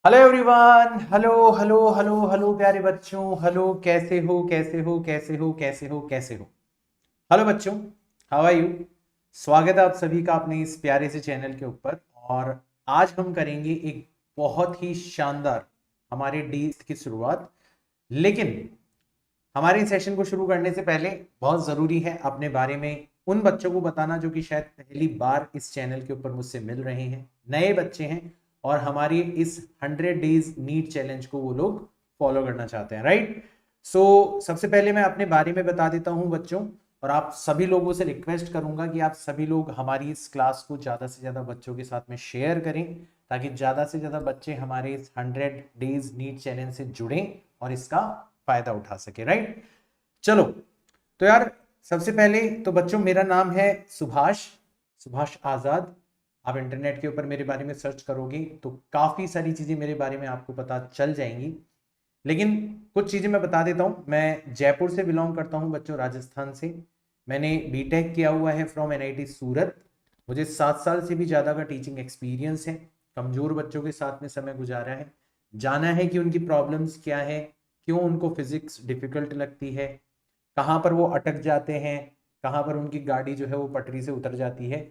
Hello everyone. Hello hello hello hello प्यारे बच्चों। Hello, कैसे हो कैसे हो कैसे हो कैसे हो कैसे हो। हेलो बच्चों, हाउ आर यू। स्वागत है आप सभी का अपने इस प्यारे से चैनल के ऊपर। और आज हम करेंगे एक बहुत ही शानदार हमारे डीज की शुरुआत। लेकिन हमारे सेशन को शुरू करने से पहले बहुत जरूरी है अपने बारे में उन बच्चों को बताना जो कि शायद पहली बार इस चैनल के ऊपर मुझसे मिल रहे हैं, नए बच्चे हैं और हमारी इस 100 डेज नीट चैलेंज को वो लोग फॉलो करना चाहते हैं, राइट। सबसे पहले मैं अपने बारे में बता देता हूं बच्चों, और आप सभी लोगों से रिक्वेस्ट करूंगा कि आप सभी लोग हमारी इस क्लास को ज्यादा से ज्यादा बच्चों के साथ में शेयर करें, ताकि ज्यादा से ज्यादा बच्चे हमारे इस 100 डेज नीट चैलेंज से जुड़ें और इसका फायदा उठा सके, राइट। चलो, तो यार सबसे पहले तो बच्चों मेरा नाम है सुभाष, सुभाष आजाद। आप इंटरनेट के ऊपर मेरे बारे में सर्च करोगे तो काफी सारी चीजें मेरे बारे में आपको पता चल जाएंगी। लेकिन कुछ चीजें मैं बता देता हूं। मैं जयपुर से बिलोंग करता हूं बच्चों, राजस्थान से। मैंने बीटेक किया हुआ है फ्रॉम एनआईटी सूरत। मुझे 7 साल से भी ज्यादा का टीचिंग एक्सपीरियंस है। कमजोर बच्चों के साथ में समय गुजारा है, जाना है कि उनकी प्रॉब्लम्स क्या है, क्यों उनको फिजिक्स डिफिकल्ट लगती है, कहाँ पर वो अटक जाते हैं, कहाँ पर उनकी गाड़ी जो है वो पटरी से उतर जाती है।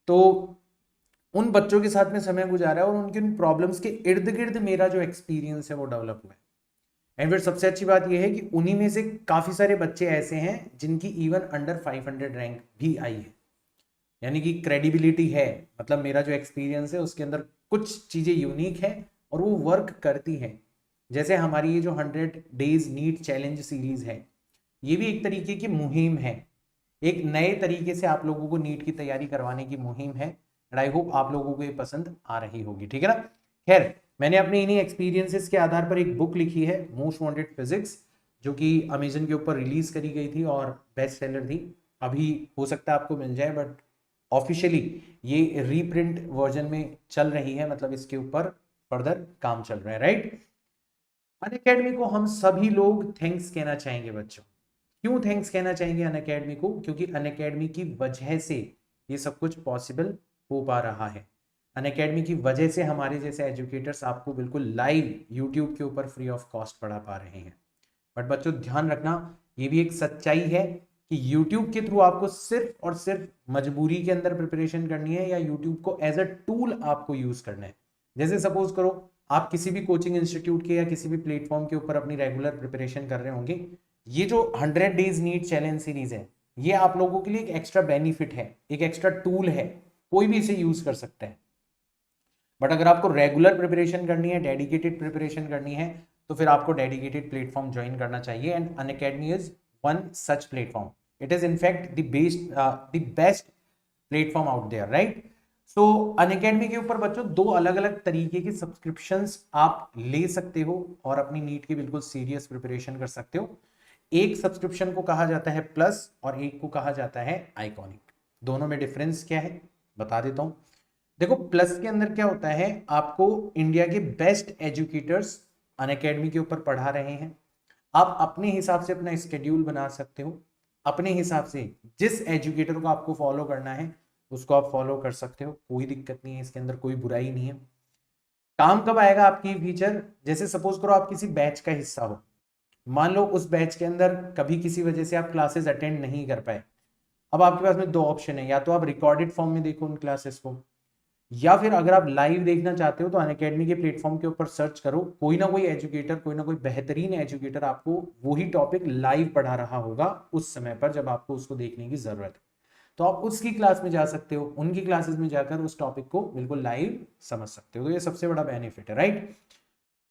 तो उन बच्चों के साथ में समय गुजारा है और उनकी उन प्रॉब्लम्स के इर्द गिर्द मेरा जो एक्सपीरियंस है वो डेवलप हुआ है। एंड फिर सबसे अच्छी बात यह है कि उन्हीं में से काफी सारे बच्चे ऐसे हैं जिनकी इवन अंडर 500 रैंक भी आई है, यानी कि क्रेडिबिलिटी है। मतलब मेरा जो एक्सपीरियंस है उसके अंदर कुछ चीजें यूनिक है और वो वर्क करती है। जैसे हमारी ये जो 100 डेज नीट चैलेंज सीरीज है, ये भी एक तरीके की मुहिम है। एक नए तरीके से आप लोगों को नीट की तैयारी करवाने की मुहिम है। एंड आई होप आप लोगों को ये पसंद आ रही होगी, ठीक है ना। खैर, मैंने अपने इन्हीं एक्सपीरियंसेस के आधार पर एक बुक लिखी है, मोस्ट वांटेड फिजिक्स, जो कि अमेजन के ऊपर रिलीज करी गई थी और बेस्ट सेलर थी। अभी हो सकता है आपको मिल जाए, बट ऑफिशियली ये रीप्रिंट वर्जन में चल रही है, मतलब इसके ऊपर फर्दर काम चल रहा है, राइट। अनअकैडमी को हम सभी लोग थैंक्स कहना चाहेंगे बच्चों। क्यों थैंक्स कहना चाहेंगे अनअकैडमी को? क्योंकि अनअकैडमी की वजह से ये सब कुछ पॉसिबल हो पा रहा है। अनअकैडमी की वजह से हमारे जैसे एजुकेटर्स आपको बिल्कुल लाइव यूट्यूब के ऊपर फ्री ऑफ कॉस्ट पढ़ा पा रहे हैं। बट बच्चों ध्यान रखना, ये भी एक सच्चाई है कि यूट्यूब के थ्रू आपको सिर्फ और सिर्फ मजबूरी के अंदर प्रिपरेशन करनी है, या यूट्यूब को एज अ टूल आपको यूज करना है। जैसे सपोज करो आप किसी भी कोचिंग इंस्टीट्यूट के या किसी भी प्लेटफॉर्म के ऊपर अपनी रेगुलर प्रिपरेशन कर रहे होंगे, ये जो 100 डेज नीट चैलेंज सीरीज है, ये आप लोगों के लिए एक एक्स्ट्रा बेनिफिट है, एक एक्स्ट्रा टूल है। कोई भी इसे यूज कर सकता है। बट अगर आपको रेगुलर प्रिपरेशन करनी है, डेडिकेटेड प्रिपरेशन करनी है, तो फिर आपको डेडिकेटेड प्लेटफॉर्म ज्वाइन करना चाहिए। And Unacademy is one such platform. It is in fact the best platform out there, right. So Unacademy के ऊपर बच्चों दो अलग अलग तरीके की सब्सक्रिप्शंस आप ले सकते हो और अपनी नीट की बिल्कुल सीरियस प्रिपरेशन कर सकते हो। एक सब्सक्रिप्शन को कहा जाता है प्लस और एक को कहा जाता है आइकॉनिक। दोनों में डिफरेंस क्या है बता देता हूं। देखो, प्लस के अंदर क्या होता है, आपको इंडिया के बेस्ट एजुकेटर्स अनअकैडमी के ऊपर पढ़ा रहे हैं। आप अपने हिसाब से अपना स्केड्यूल बना सकते हो, अपने हिसाब से जिस एजुकेटर को आपको फॉलो करना है उसको आप फॉलो कर सकते हो। कोई दिक्कत नहीं है, इसके अंदर कोई बुराई नहीं है। काम कब आएगा आपकी फीचर? जैसे सपोज करो आप किसी बैच का हिस्सा हो, मान लो उस बैच के अंदर कभी किसी वजह से आप क्लासेस अटेंड नहीं कर पाए। अब आपके पास में दो ऑप्शन है, या तो आप रिकॉर्डेड फॉर्म में देखो उन क्लासेस को, या फिर अगर आप लाइव देखना चाहते हो तो अनअकैडमी के प्लेटफॉर्म के ऊपर सर्च करो, कोई ना कोई एजुकेटर, कोई ना कोई बेहतरीन एजुकेटर आपको वही टॉपिक लाइव पढ़ा रहा होगा उस समय पर जब आपको उसको देखने की जरूरत है। तो आप उसकी क्लास में जा सकते हो, उनकी क्लासेस में जाकर उस टॉपिक को बिल्कुल लाइव समझ सकते हो। तो ये सबसे बड़ा बेनिफिट है, राइट।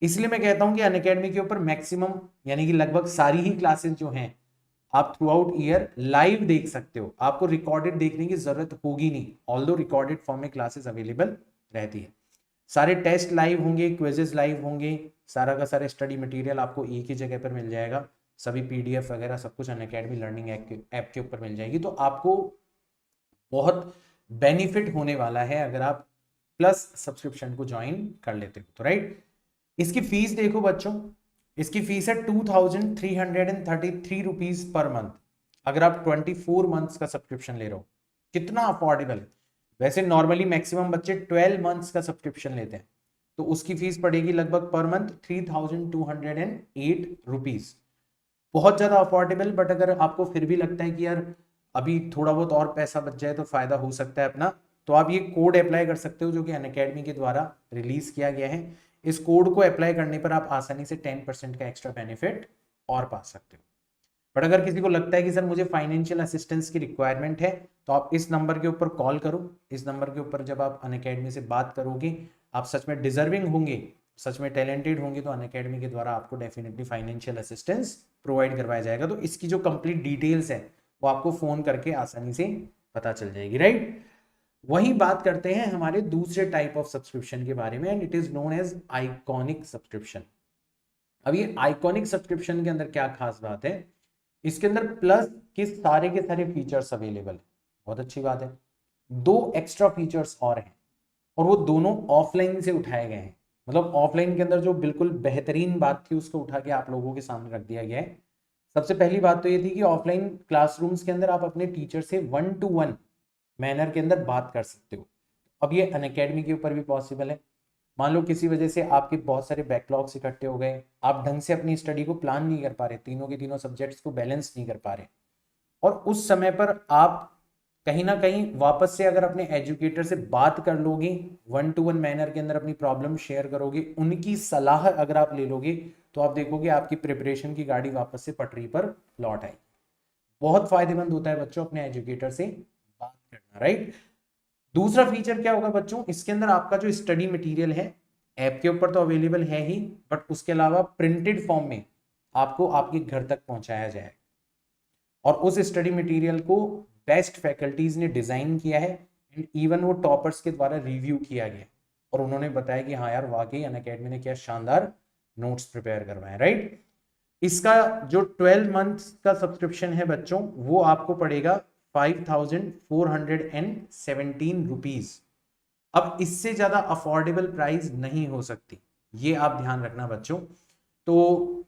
इसलिए मैं कहता हूं कि अनअकैडमी के ऊपर मैक्सिमम यानी कि लगभग सारी ही क्लासेस जो हैं आप थ्रू आउट ईयर लाइव देख सकते हो। आपको रिकॉर्डेड देखने की जरूरत होगी नहीं, ऑल्दो रिकॉर्डेड फॉर्म में क्लासेस अवेलेबल रहती है। सारे टेस्ट लाइव होंगे, क्विजेस लाइव होंगे, सारा का सारा स्टडी मटेरियल आपको एक ही जगह पर मिल जाएगा। सभी पीडीएफ वगैरह सब कुछ अनअकैडमी लर्निंग ऐप के ऊपर मिल जाएगी। तो आपको बहुत बेनिफिट होने वाला है अगर आप प्लस सब्सक्रिप्शन को ज्वाइन कर लेते हो तो, राइट। इसकी फीस देखो बच्चों, इसकी फीस है 2333 रुपीज पर मंथ। अगर आप 24 मंथ्स का सब्सक्रिप्शन ले रहे हो, कितना अफोर्डेबल है। वैसे नॉर्मली मैक्सिमम बच्चे 12 मंथ्स का सब्सक्रिप्शन लेते हैं, तो उसकी फीस पड़ेगी लगभग पर मंथ 3208 रुपीज। बहुत ज्यादा अफोर्डेबल, बट अगर आपको फिर भी लगता है कि यार अभी थोड़ा बहुत और पैसा बच जाए तो फायदा हो सकता है अपना, तो आप ये कोड अप्लाई कर सकते हो जो कि अनअकैडमी के द्वारा रिलीज किया गया है। इस कोड को अप्लाई करने पर आप आसानी से 10% का एक्स्ट्रा बेनिफिट और पा सकते हो। बट अगर किसी को लगता है कि सर मुझे फाइनेंशियल असिस्टेंस की रिक्वायरमेंट है, तो आप इस नंबर के ऊपर कॉल करो। इस नंबर के ऊपर जब आप अनअकैडमी से बात करोगे, आप सच में डिजर्विंग होंगे, सच में टैलेंटेड होंगे, तो अनअकैडमी के द्वारा आपको डेफिनेटली फाइनेंशियल असिस्टेंस प्रोवाइड करवाया जाएगा। तो इसकी जो कंप्लीट डिटेल्स है वो आपको फोन करके आसानी से पता चल जाएगी, राइट। वही बात करते हैं हमारे दूसरे टाइप ऑफ सब्सक्रिप्शन के बारे में, and it is known as iconic subscription. अब ये आइकॉनिक सब्सक्रिप्शन के अंदर क्या खास बात है, इसके अंदर प्लस के सारे फीचर्स अवेलेबल है। बहुत अच्छी बात है। 2 एक्स्ट्रा फीचर्स और हैं, और वो दोनों ऑफलाइन से उठाए गए हैं। मतलब ऑफलाइन के अंदर जो बिल्कुल बेहतरीन बात थी उसको उठा के आप लोगों के सामने रख दिया गया है। सबसे पहली बात तो ये थी कि ऑफलाइन क्लासरूम्स के अंदर आप अपने टीचर से 1-to-1 मैनर के अंदर बात कर सकते हो। अब ये अनअकैडमी के ऊपर भी पॉसिबल है। मान लो किसी वजह से आपके बहुत सारे बैकलॉग्स इकट्ठे हो गए, आप ढंग से अपनी स्टडी को प्लान नहीं कर पा रहे, तीनों के तीनों सब्जेक्ट्स को बैलेंस नहीं कर पा रहे, और उस समय पर आप कहीं ना कहीं वापस से अगर अपने एजुकेटर से बात कर लोगे, 1-to-1 मैनर के अंदर अपनी प्रॉब्लम शेयर करोगे, उनकी सलाह अगर आप ले लोगे, तो आप देखोगे आपकी प्रिपरेशन की गाड़ी वापस से पटरी पर लौट आएगी। बहुत फायदेमंद होता है बच्चों अपने एजुकेटर से बात करना, राइट। दूसरा फीचर क्या होगा बच्चों, इसके अंदर आपका जो स्टडी मटेरियल है ऐप के ऊपर तो अवेलेबल है ही, बट उसके अलावा प्रिंटेड फॉर्म में आपको आपके घर तक पहुंचाया जाए, और उस स्टडी मटेरियल को बेस्ट फैकल्टीज ने डिजाइन किया है, एंड इवन वो टॉपर्स के द्वारा रिव्यू किया गया, और उन्होंने बताया कि हाँ यार वाकई अनअकैडमी ने क्या शानदार नोट्स प्रिपेयर करवाए, राइट। इसका जो 12 मंथ का सब्सक्रिप्शन है बच्चों, वो आपको पड़ेगा 5417 रुपीज। अब इससे ज्यादा अफोर्डेबल प्राइस नहीं हो सकती, ये आप ध्यान रखना बच्चों। तो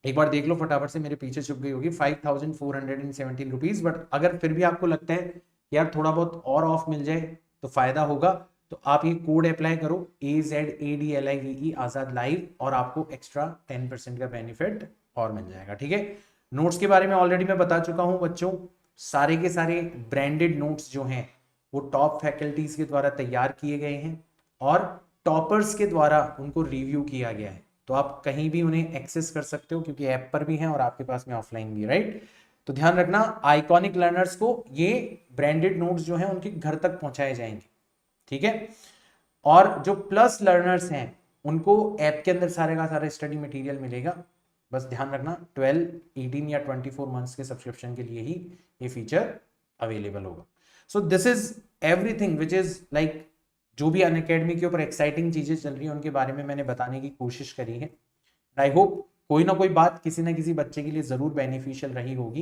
एक बार देख लो फटाफट से, मेरे पीछे छुप गई होगी 5417 रुपीज। बट अगर फिर भी आपको लगता है यार थोड़ा बहुत और ऑफ मिल जाए तो फायदा होगा, तो आप ये कोड अप्लाई करो AZADLIVE आजाद लाइव, और आपको एक्स्ट्रा 10% का बेनिफिट और मिल जाएगा, ठीक है। नोट्स के बारे में ऑलरेडी मैं बता चुका हूं बच्चों, सारे के सारे ब्रांडेड नोट्स जो हैं वो टॉप फैकल्टीज के द्वारा तैयार किए गए हैं, और टॉपर्स के द्वारा उनको रिव्यू किया गया है। तो आप कहीं भी उन्हें एक्सेस कर सकते हो, क्योंकि ऐप पर भी हैं और आपके पास में ऑफलाइन भी, राइट। तो ध्यान रखना, आइकॉनिक लर्नर्स को ये ब्रांडेड नोट्स जो हैं उनके घर तक पहुंचाए जाएंगे, ठीक है। और जो प्लस लर्नर्स हैं उनको ऐप के अंदर सारे का सारा स्टडी मटेरियल मिलेगा। बस ध्यान रखना 12, 18 या 24 मंथ्स के सब्सक्रिप्शन के लिए ही ये फीचर अवेलेबल होगा। So this is everything which is like, जो भी अनअकैडमी के ऊपर एक्साइटिंग चीजें चल रही हैं उनके बारे में मैंने बताने की कोशिश करी है। आई होप कोई ना कोई बात किसी ना किसी बच्चे के लिए जरूर बेनिफिशियल रही होगी।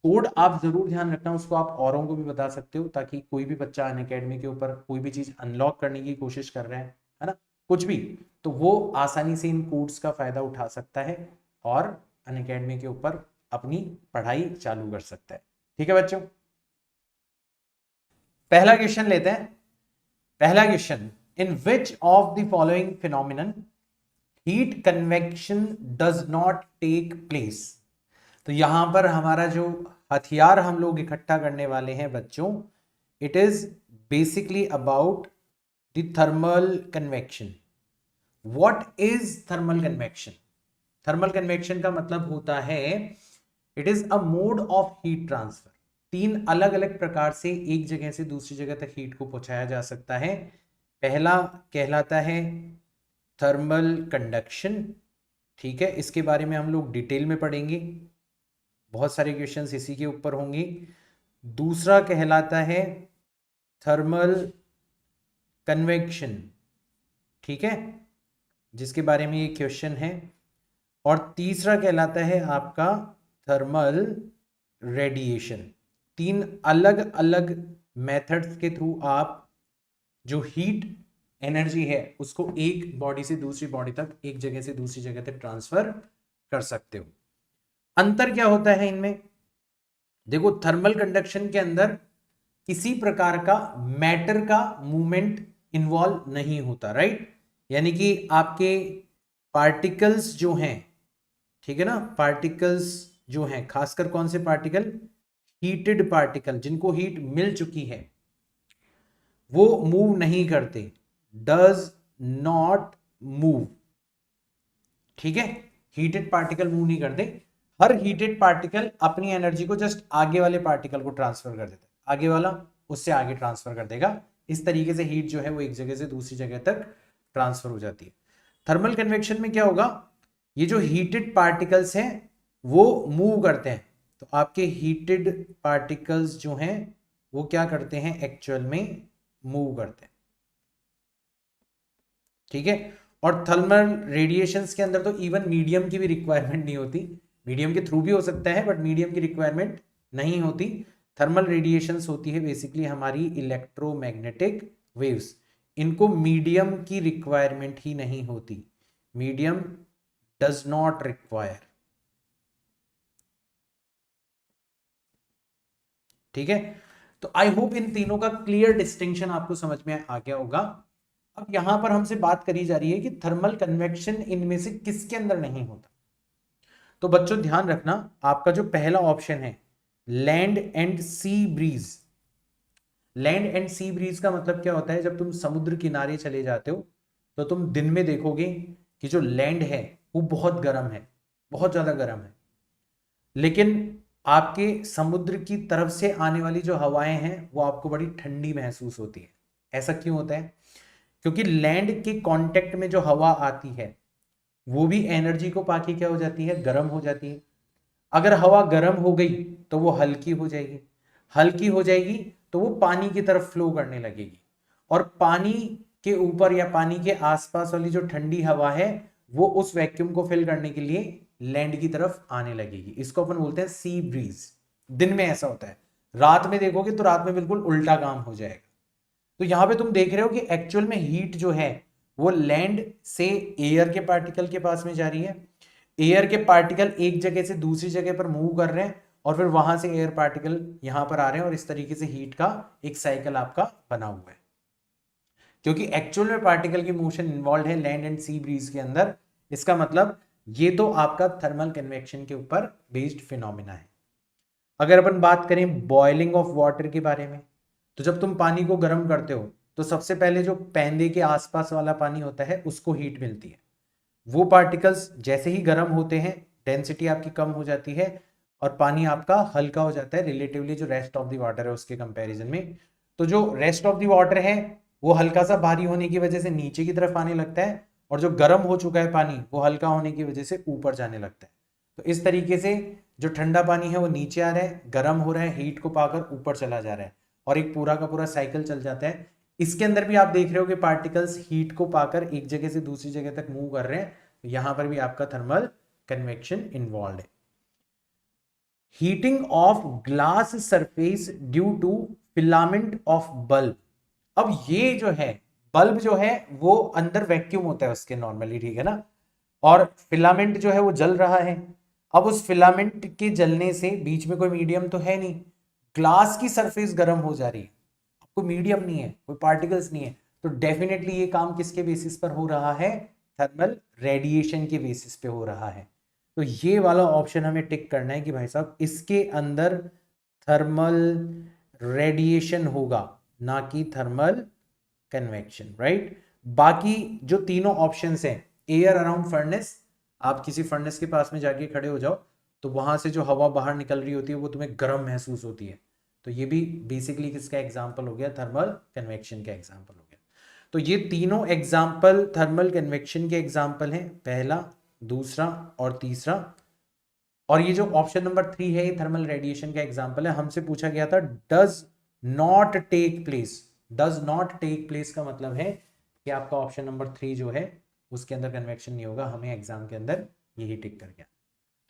कोड आप जरूर ध्यान रखना, उसको आप औरों को भी बता सकते हो, ताकि कोई भी बच्चा अनअकैडमी के ऊपर कोई भी चीज अनलॉक करने की कोशिश कर रहा है ना, कुछ भी, तो वो आसानी से इन कोड्स का फायदा उठा सकता है और अनअकैडमी के ऊपर अपनी पढ़ाई चालू कर सकता है, ठीक है बच्चों। पहला क्वेश्चन लेते हैं। पहला question, in which of the following phenomenon heat convection does not take place. तो यहां पर हमारा जो हथियार हम लोग इकट्ठा करने वाले हैं बच्चों, it is basically about the thermal convection. What is thermal convection? Thermal convection का मतलब होता है it is a mode of heat transfer. 3 अलग अलग प्रकार से एक जगह से दूसरी जगह तक हीट को पहुंचाया जा सकता है। पहला कहलाता है थर्मल कंडक्शन, ठीक है, इसके बारे में हम लोग डिटेल में पढ़ेंगे, बहुत सारे क्वेश्चंस इसी के ऊपर होंगे। दूसरा कहलाता है थर्मल कन्वेक्शन, ठीक है, जिसके बारे में ये क्वेश्चन है। और तीसरा कहलाता है आपका थर्मल रेडिएशन। 3 अलग अलग मेथड्स के थ्रू आप जो हीट एनर्जी है उसको एक बॉडी से दूसरी बॉडी तक, एक जगह से दूसरी जगह तक ट्रांसफर कर सकते हो। अंतर क्या होता है इनमें? देखो, थर्मल कंडक्शन के अंदर किसी प्रकार का मैटर का मूवमेंट इन्वॉल्व नहीं होता, राइट। यानी कि आपके पार्टिकल्स जो हैं, ठीक है ना, पार्टिकल्स जो हैं, खासकर कौन से पार्टिकल, हीटेड पार्टिकल, जिनको हीट मिल चुकी है, वो मूव नहीं करते, डज नॉट मूव। ठीक है, हीटेड पार्टिकल मूव नहीं करते। हर हीटेड पार्टिकल अपनी एनर्जी को जस्ट आगे वाले पार्टिकल को ट्रांसफर कर देता है, आगे वाला उससे आगे ट्रांसफर कर देगा। इस तरीके से हीट जो है वो एक जगह से दूसरी जगह तक ट्रांसफर हो जाती है। थर्मल कन्वेक्शन में क्या होगा, ये जो हीटेड पार्टिकल्स हैं वो मूव करते हैं, तो आपके हीटेड पार्टिकल्स जो हैं वो क्या करते हैं, एक्चुअल में मूव करते हैं। ठीक है, और थर्मल रेडिएशंस के अंदर तो इवन मीडियम की भी रिक्वायरमेंट नहीं होती, मीडियम के थ्रू भी हो सकता है बट मीडियम की रिक्वायरमेंट नहीं होती। थर्मल रेडिएशंस होती है बेसिकली हमारी इलेक्ट्रोमैग्नेटिक वेव्स, इनको मीडियम की रिक्वायरमेंट ही नहीं होती, मीडियम डज नॉट रिक्वायर। ठीक है, तो आई होप इन तीनों का क्लियर डिस्टिंक्शन आपको समझ में आ गया होगा। अब यहां पर हमसे बात करी जा रही है कि थर्मल कन्वेक्शन इनमें से किसके अंदर नहीं होता। तो बच्चों ध्यान रखना, आपका जो पहला ऑप्शन है land and sea breeze, land and sea breeze का मतलब क्या होता है, जब तुम समुद्र किनारे चले जाते हो तो तुम दिन में देखोगे कि जो लैंड है वो बहुत गर्म है, बहुत ज्यादा गर्म है, लेकिन आपके समुद्र की तरफ से आने वाली जो हवाएं हैं वो आपको बड़ी ठंडी महसूस होती है। ऐसा क्यों होता है, क्योंकि लैंड के कांटेक्ट में जो हवा आती है वो भी एनर्जी को पाके क्या हो जाती है, गर्म हो जाती है। अगर हवा गर्म हो गई तो वो हल्की हो जाएगी, हल्की हो जाएगी तो वो पानी की तरफ फ्लो करने लगेगी, और पानी के ऊपर या पानी के आसपास वाली जो ठंडी हवा है वो उस वैक्यूम को फिल करने के लिए लैंड की तरफ आने लगेगी। इसको अपन बोलते हैं सी ब्रीज। दिन में ऐसा होता है, रात में देखोगे तो रात में बिल्कुल उल्टा काम हो जाएगा। तो यहां पे तुम देख रहे हो कि एक्चुअल में हीट जो है वो लैंड से एयर के पार्टिकल के पास में जा रही है, एयर के पार्टिकल एक जगह से दूसरी जगह पर मूव कर रहे हैं, और फिर वहां से एयर पार्टिकल यहां पर आ रहे हैं, और इस तरीके से हीट का एक साइकिल आपका बना हुआ है। क्योंकि एक्चुअल में पार्टिकल की मोशन इन्वॉल्व है लैंड एंड सी ब्रीज के अंदर, इसका मतलब ये तो आपका थर्मल कन्वेक्शन के ऊपर बेस्ड फिनोमिना है। अगर अपन बात करें बॉइलिंग ऑफ वाटर के बारे में, तो जब तुम पानी को गर्म करते हो तो सबसे पहले जो पैंदे के आसपास वाला पानी होता है उसको हीट मिलती है। वो पार्टिकल्स जैसे ही गर्म होते हैं डेंसिटी आपकी कम हो जाती है और पानी आपका हल्का हो जाता है रिलेटिवली जो रेस्ट ऑफ द वाटर है उसके कंपैरिजन में। तो जो रेस्ट ऑफ द वाटर है वो हल्का सा भारी होने की वजह से नीचे की तरफ आने लगता है, और जो गर्म हो चुका है पानी वो हल्का होने की वजह से ऊपर जाने लगता है। तो इस तरीके से जो ठंडा पानी है वो नीचे आ रहा है, गर्म हो रहा है, हीट को पाकर ऊपर चला जा रहा है, और एक पूरा का पूरा साइकिल चल जाता है। इसके अंदर भी आप देख रहे हो कि पार्टिकल्स हीट को पाकर एक जगह से दूसरी जगह तक मूव कर रहे हैं, तो यहां पर भी आपका थर्मल कन्वेक्शन इन्वॉल्व है। Heating of glass surface due to filament of bulb. अब ये जो है बल्ब जो है वो अंदर वैक्यूम होता है उसके नॉर्मली, ठीक है ना, और फिलामेंट जो है वो जल रहा है। अब उस फिलामेंट के जलने से बीच में कोई मीडियम तो है नहीं, ग्लास की सरफेस गर्म हो जा रही है, कोई मीडियम नहीं है, कोई पार्टिकल्स नहीं है, तो डेफिनेटली ये काम किसके बेसिस पर हो रहा है, थर्मल रेडिएशन के बेसिस पे हो रहा है। तो ये वाला ऑप्शन हमें टिक करना है कि भाई साहब इसके अंदर थर्मल रेडिएशन होगा, ना कि थर्मल कन्वेक्शन, राइट। बाकी जो तीनों ऑप्शंस हैं, एयर अराउंड फर्नेस, आप किसी फर्नेस के पास में जाके खड़े हो जाओ तो वहां से जो हवा बाहर निकल रही होती है वो तुम्हें गर्म महसूस होती है, तो ये भी बेसिकली किसका एग्जाम्पल हो गया, थर्मल कन्वेक्शन का एग्जाम्पल हो गया। तो ये तीनों एग्जाम्पल थर्मल कन्वेक्शन के एग्जाम्पल हैं, पहला, दूसरा और तीसरा। और ये जो ऑप्शन नंबर 3 है ये थर्मल रेडिएशन का एग्जाम्पल है। हमसे पूछा गया था does not take place, does not take place का मतलब है कि आपका ऑप्शन नंबर 3 जो है उसके अंदर कन्वेक्शन नहीं होगा, हमें एग्जाम के अंदर यही टिक कर गया।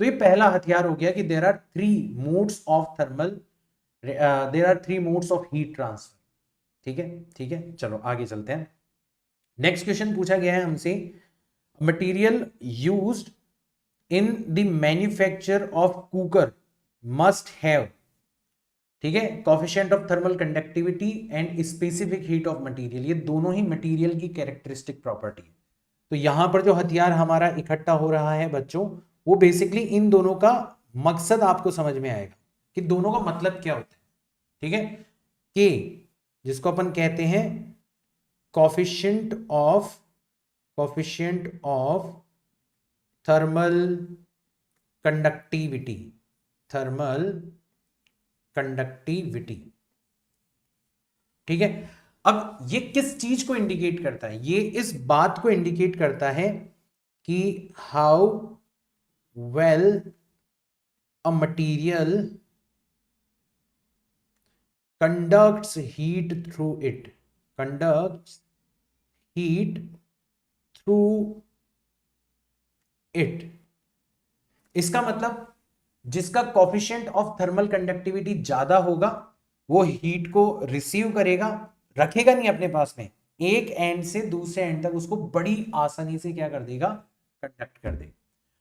तो ये पहला हथियार हो गया कि there are 3 modes of thermal, there are 3 modes of heat transfer. ठीक है, ठीक है, चलो आगे चलते हैं। नेक्स्ट क्वेश्चन पूछा गया है हमसे, material used in the manufacture of cooker must have, ठीक है, coefficient of thermal conductivity and specific heat of material. ये दोनों ही मटेरियल की कैरेक्टरिस्टिक प्रॉपर्टी है। तो यहां पर जो हथियार हमारा इकट्ठा हो रहा है बच्चों, वो बेसिकली इन दोनों का मकसद आपको समझ में आएगा कि दोनों का मतलब क्या होता है। ठीक है, के जिसको अपन कहते हैं coefficient of thermal conductivity, thermal conductivity. ठीक है, अब ये किस चीज को इंडिकेट करता है? ये इस बात को इंडिकेट करता है कि how well a material conducts heat through it, conducts heat through it। इसका मतलब जिसका कोफिशिएंट ऑफ थर्मल कंडक्टिविटी ज्यादा होगा वो हीट को रिसीव करेगा, रखेगा नहीं अपने पास में, एक एंड से दूसरे एंड तक उसको बड़ी आसानी से क्या कर देगा, कंडक्ट कर देगा।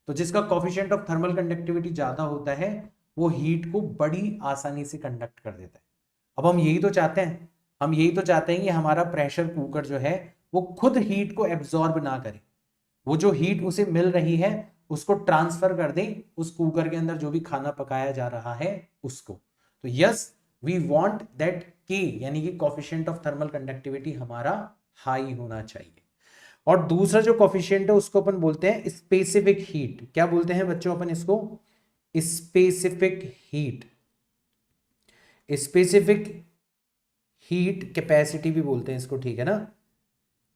तो जिसका कोफिशिएंट ऑफ थर्मल कंडक्टिविटी ज्यादा होता है वो हीट को बड़ी आसानी से कंडक्ट कर देता है। अब हम यही तो चाहते हैं, हम यही तो चाहते हैं कि हमारा प्रेशर कुकर जो है वो खुद हीट को एब्जॉर्ब ना करे, वो जो हीट उसे मिल रही है उसको ट्रांसफर कर दे उस कुकर के अंदर जो भी खाना पकाया जा रहा है उसको। तो यस, वी वांट दैट के यानी कि कोफिशिएंट ऑफ थर्मल कंडक्टिविटी हमारा हाई होना चाहिए। और दूसरा जो कोफिशिएंट है उसको अपन बोलते हैं स्पेसिफिक हीट। क्या बोलते हैं बच्चों अपन इसको? Specific heat, specific heat capacity भी बोलते हैं इसको। ठीक है ना?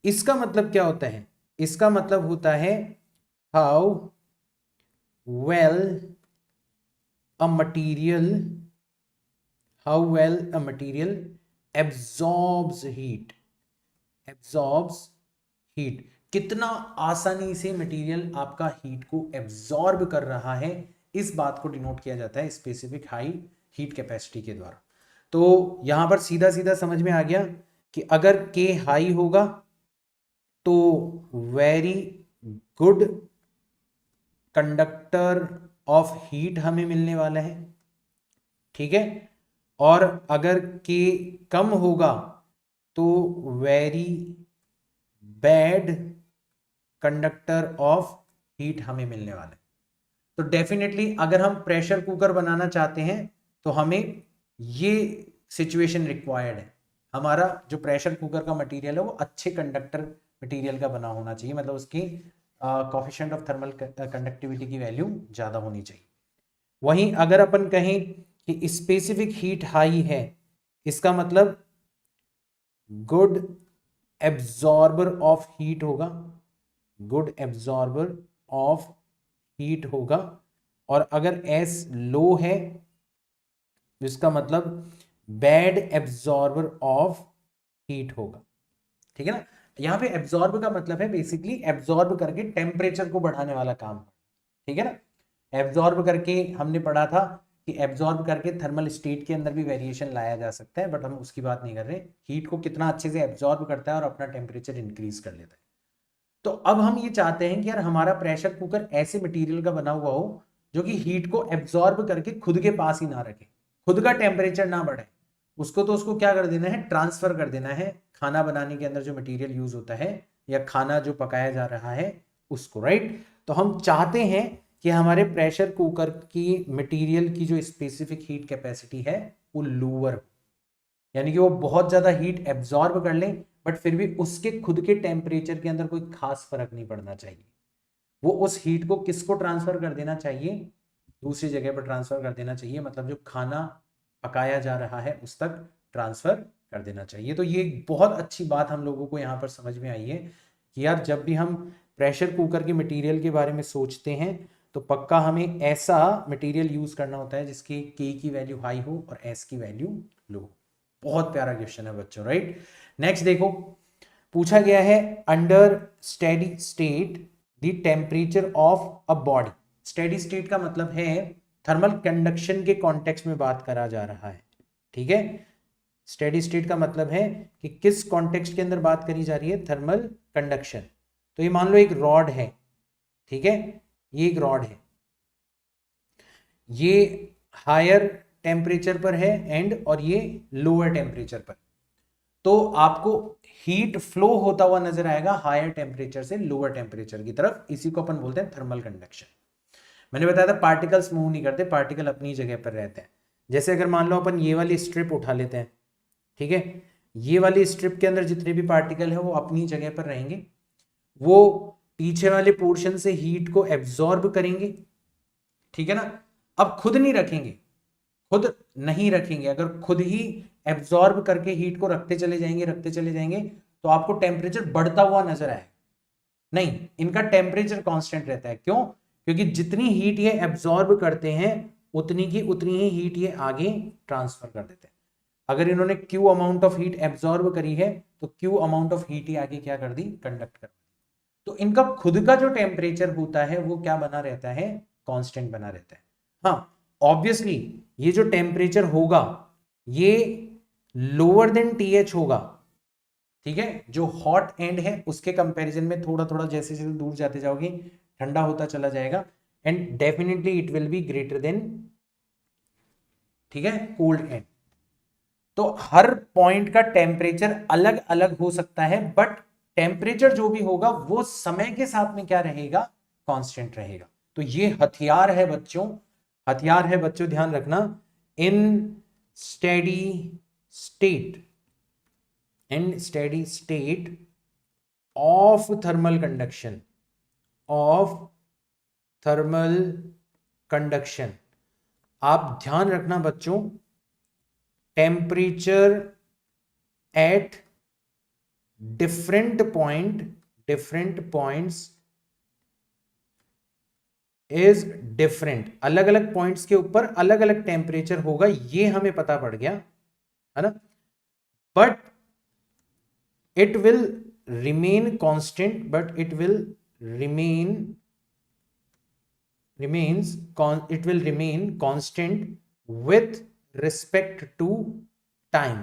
इसका मतलब क्या होता है? इसका मतलब होता है how well a material, how well a material absorbs heat, absorbs heat, कितना आसानी से मटेरियल आपका हीट को एब्जॉर्ब कर रहा है, इस बात को डिनोट किया जाता है स्पेसिफिक हाई हीट कैपेसिटी के द्वारा। तो यहां पर सीधा सीधा समझ में आ गया कि अगर के हाई होगा तो very good conductor of heat हमें मिलने वाला है। ठीक है, और अगर के कम होगा तो very bad conductor of heat हमें मिलने वाला है। तो डेफिनेटली अगर हम प्रेशर कुकर बनाना चाहते हैं तो हमें ये सिचुएशन रिक्वायर्ड है, हमारा जो प्रेशर कुकर का मटेरियल है वो अच्छे कंडक्टर मटेरियल का बना होना चाहिए, मतलब उसकी कोफिशिएंट ऑफ थर्मल कंडक्टिविटी की वैल्यू ज़्यादा होनी चाहिए। वहीं अगर अपन कहें कि स्पेसिफिक हीट हाई है, इसका मतलब गुड एब्जॉर्बर ऑफ हीट होगा, गुड एब्जॉर्बर ऑफ हीट होगा। और अगर एस लो है तो इसका मतलब बैड एब्जॉर्बर ऑफ हीट होगा। ठीक है ना? यहां पे एब्जॉर्ब का मतलब है बेसिकली एब्जॉर्ब करके टेम्परेचर को बढ़ाने वाला काम। ठीक है ना? एब्जॉर्ब करके हमने पढ़ा था कि एब्जॉर्ब करके थर्मल स्टेट के अंदर भी वेरिएशन लाया जा सकता है, बट हम उसकी बात नहीं कर रहे। हीट को कितना अच्छे से एब्जॉर्ब करता है और अपना टेम्परेचर इंक्रीज कर लेता है। तो अब हम ये चाहते हैं कि यार हमारा प्रेशर कुकर ऐसे मटेरियल का बना हुआ हो जो कि हीट को एब्जॉर्ब करके खुद के पास ही ना रखे, खुद का टेम्परेचर ना बढ़े, उसको तो उसको क्या कर देना है, ट्रांसफर कर देना है खाना बनाने के अंदर जो मटेरियल यूज होता है या खाना जो पकाया जा रहा है उसको। राइट? तो हम चाहते हैं कि हमारे प्रेशर कुकर की मटेरियल की जो स्पेसिफिक हीट कैपेसिटी है वो लोअर, यानी कि वो बहुत ज्यादा हीट एब्जॉर्ब कर ले बट फिर भी उसके खुद के टेम्परेचर के अंदर कोई खास फर्क नहीं पड़ना चाहिए। वो उस हीट को किसको ट्रांसफर कर देना चाहिए, दूसरी जगह पर ट्रांसफर कर देना चाहिए, मतलब जो खाना पकाया जा रहा है उस तक ट्रांसफर कर देना चाहिए। तो ये एक बहुत अच्छी बात हम लोगों को यहाँ पर समझ में आई है कि यार जब भी हम प्रेशर कुकर के मटेरियल के बारे में सोचते हैं तो पक्का हमें ऐसा मटेरियल यूज करना होता है जिसकी के की वैल्यू हाई हो और एस की वैल्यू लो हो। बहुत प्यारा क्वेश्चन है बच्चों। राइट? नेक्स्ट देखो, पूछा गया है under steady state the temperature of a body. Steady state का मतलब है थर्मल कंडक्शन के कॉन्टेक्स्ट में बात करा जा रहा है। ठीक है? स्टेडी स्टेट का मतलब है कि किस कॉन्टेक्स्ट के अंदर बात करी जा रही है, थर्मल कंडक्शन। तो ये मान लो एक रॉड है। ठीक है? ये एक रॉड है, ये हायर टेम्परेचर पर है एंड और ये लोअर टेम्परेचर पर। तो आपको हीट फ्लो होता हुआ नजर आएगा हायर टेम्परेचर से लोअर टेम्परेचर की तरफ। इसी को अपन बोलते हैं थर्मल कंडक्शन। मैंने बताया था पार्टिकल्स मूव नहीं करते, पार्टिकल अपनी जगह पर रहते हैं। जैसे अगर मान लो अपन ये वाली स्ट्रिप उठा लेते हैं, ठीक है, ये वाली स्ट्रिप के अंदर जितने भी पार्टिकल है वो अपनी जगह पर रहेंगे, वो पीछे वाले पोर्शन से हीट को एब्जॉर्ब करेंगे, ठीक है ना। अब खुद नहीं रखेंगे, खुद नहीं रखेंगे। अगर खुद ही एब्जॉर्ब करके हीट को रखते चले जाएंगे तो आपको टेम्परेचर बढ़ता हुआ नजर आएगा। नहीं, इनका टेम्परेचर कांस्टेंट रहता है। क्यों? क्योंकि जितनी हीट ये एब्जॉर्ब करते हैं उतनी ही हीट ये आगे ट्रांसफर कर देते हैं। अगर इन्होंने Q amount of heat absorb करी है तो Q अमाउंट ऑफ हीट ही आगे क्या कर दी, कंडक्ट कर दी। तो इनका खुद का जो टेम्परेचर होता है वो क्या बना रहता है, कांस्टेंट बना रहता है। हाँ, ऑब्वियसली ये जो टेम्परेचर होगा ये लोअर देन TH होगा, ठीक है। जो हॉट एंड है उसके कंपैरिजन में थोड़ा थोड़ा जैसे जैसे दूर जाते जाओगे ठंडा होता चला जाएगा, and definitely it will be greater than, ठीक है, कोल्ड एंड। तो हर पॉइंट का टेम्परेचर अलग अलग हो सकता है, बट टेम्परेचर जो भी होगा वो समय के साथ में क्या रहेगा, कांस्टेंट रहेगा। तो ये हथियार है बच्चों, हथियार है बच्चों, ध्यान रखना। In steady state, in steady state of thermal conduction, of thermal conduction, आप ध्यान रखना बच्चों, temperature at different points is different. अलग अलग पॉइंट्स के ऊपर अलग अलग टेम्परेचर होगा, ये हमें पता पड़ गया है ना। But it will remain constant, but it will remain constant with respect to time।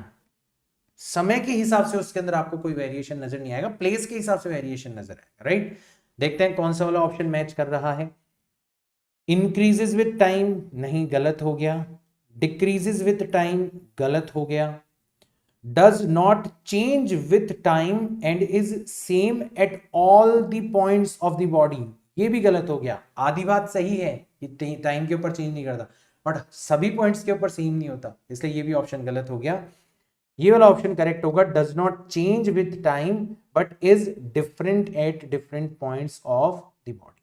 समय के हिसाब से उसके अंदर आपको कोई वेरिएशन नजर नहीं आएगा, प्लेस के हिसाब से वेरिएशन नजर आएगा, राइट। देखते हैं कौन सा वाला ऑप्शन मैच कर रहा है। इंक्रीजेस विथ टाइम, नहीं, गलत हो गया। डिक्रीजेस विथ टाइम, गलत हो गया। Does not change with time and is same at all the points of the body, ये भी गलत हो गया। आधी बात सही है कि टाइम के ऊपर चेंज नहीं करता, बट सभी पॉइंट्स के ऊपर सेम नहीं होता, इसलिए ये भी ऑप्शन गलत हो गया। ये वाला ऑप्शन करेक्ट होगा, does not change with time but is different at different points of the body.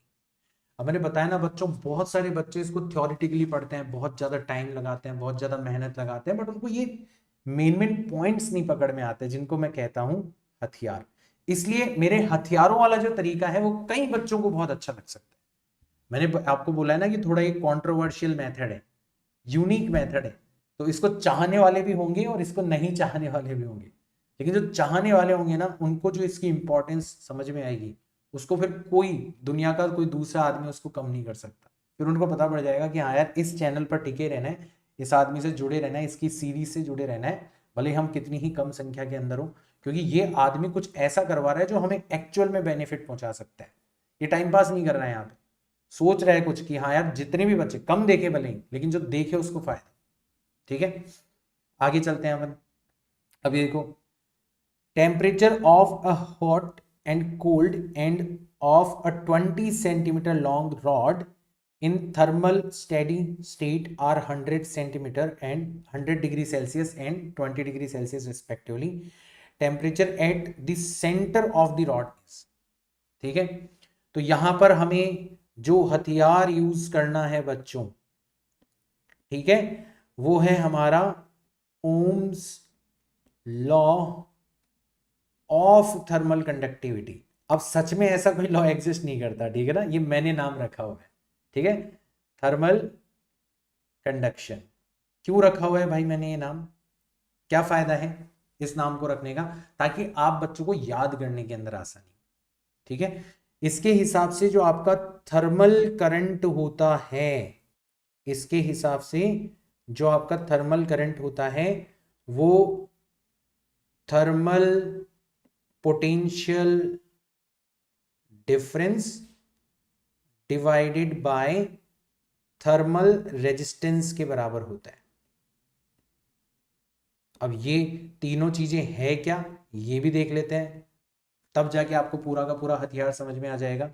अब मैंने बताया ना बच्चों, बहुत सारे बच्चे इसको थ्योरेटिकली पढ़ते हैं, बहुत ज्यादा टाइम लगाते हैं, बहुत ज्यादा मेहनत लगाते हैं, बट उनको ये मेन पॉइंट्स नहीं पकड़ में आते, जिनको मैं कहता हूं हथियार। इसलिए मेरे हथियारों वाला जो तरीका है वो कई बच्चों को बहुत अच्छा लग सकता है। मैंने आपको बोला है ना कि थोड़ा एक कॉन्ट्रोवर्शियल मेथड है, यूनिक मेथड है, तो इसको चाहने वाले भी होंगे और इसको नहीं चाहने वाले भी होंगे। लेकिन जो चाहने वाले होंगे ना, उनको जो इसकी इंपॉर्टेंस समझ में आएगी, उसको फिर कोई दुनिया का कोई दूसरा आदमी उसको कम नहीं कर सकता। फिर उनको पता पड़ जाएगा कि हाँ यार, इस चैनल पर टिके रहना है, इस आदमी से जुड़े रहना है, इसकी सीरीज से जुड़े रहना है, भले हम कितनी ही कम संख्या के अंदर हो, क्योंकि ये आदमी कुछ ऐसा करवा रहा है जो हमें एक्चुअल में बेनिफिट पहुंचा सकता है। ये टाइम पास नहीं कर रहा है, यहाँ पे सोच रहा है कुछ कि हाँ यार, जितने भी बच्चे कम देखे भले ही, लेकिन जो देखे उसको फायदा, ठीक है। आगे चलते हैं अपन। अब देखो, temperature of a hot and cold end of a 20 centimetre long rod in thermal steady state are 100 centimeter and 100 degree Celsius and 20 degree Celsius respectively. Temperature at the center of the rod is, ठीक है। तो यहां पर हमें जो हथियार use करना है बच्चों, ठीक है, वो है हमारा Ohm's law of thermal conductivity. अब सच में ऐसा कोई लॉ एग्जिस्ट नहीं करता, ठीक है ना, ये मैंने नाम रखा हुआ है, ठीक है। थर्मल कंडक्शन क्यों रखा हुआ है भाई मैंने ये नाम, क्या फायदा है इस नाम को रखने का, ताकि आप बच्चों को याद करने के अंदर आसानी, ठीक है। इसके हिसाब से जो आपका थर्मल करंट होता है, इसके हिसाब से जो आपका थर्मल करंट होता है वो thermal potential difference divided by thermal resistance के बराबर होता है। अब ये तीनों चीजें है क्या, ये भी देख लेते हैं, तब जाके आपको पूरा का पूरा हथियार समझ में आ जाएगा।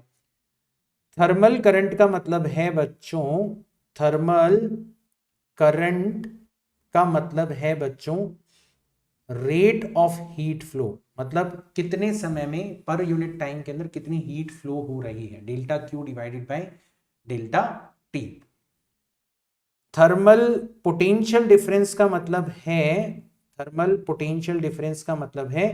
थर्मल करंट का मतलब है बच्चों, थर्मल करंट का मतलब है बच्चों रेट ऑफ हीट फ्लो, मतलब कितने समय में पर यूनिट टाइम के अंदर कितनी हीट फ्लो हो रही है, delta Q divided by delta T. Thermal potential difference का मतलब है, थर्मल पोटेंशियल डिफरेंस का मतलब है